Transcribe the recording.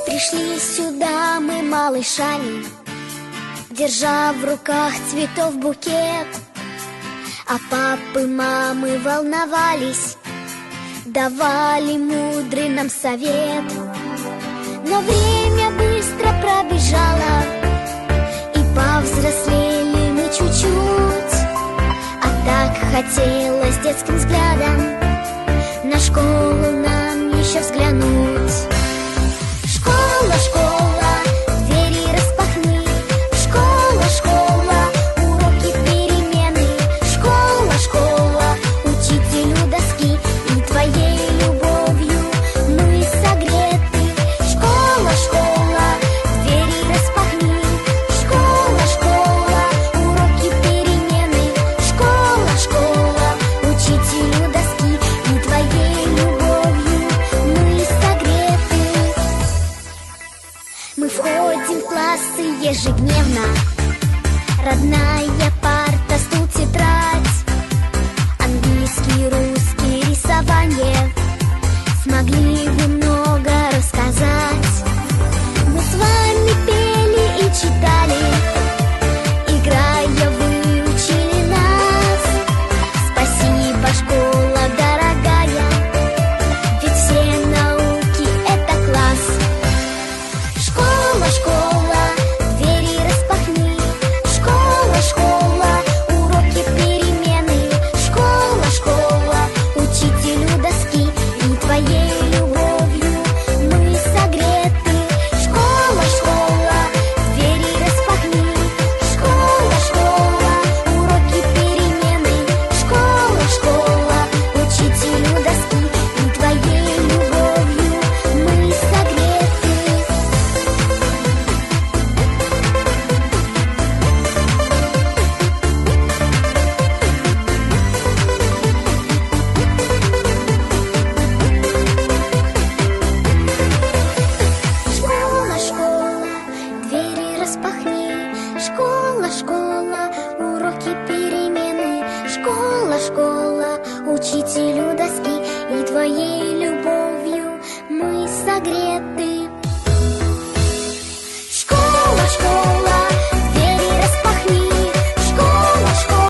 Пришли сюда мы малышами, держа в руках цветов букет. А папы, мамы волновались, давали мудрый нам совет. Но время быстро пробежало, и повзрослели мы чуть-чуть. А так хотелось детским взглядом на школу нам еще взглянуть. Школа, школа, двери распахни. Школа, школа, уроки, перемены. Школа, школа, учителю доски. И твоей любовью мы согреты. Школа, школа, двери распахни. Школа, школа, уроки, перемены. Школа, школа, учителю доски. И твоей любовью мы согреты. Мы входим в классы ежедневно. Родная парта, стул, тетрадь. Английский, русский, рисование. Смогли вы много рассказать. Мы с вами пели и читали. Играя, выучили нас. Спасибо, школа дорогая, ведь все науки — это класс. Школа, школа, двери распахни. Школа, школа, уроки, перемены. Школа, школа, учителю доски. И твоей любовью мы согреты. Школа, школа, двери распахни. Школа, школа, уроки, перемены. Школа, школа, учителю доски. И твоей любовью мы согреты. Школа, школа, двери распахни. Школа, школа, уроки, перемены. Школа, школа, учителю доски. И твоей любовью мы согреты. Школа, школа,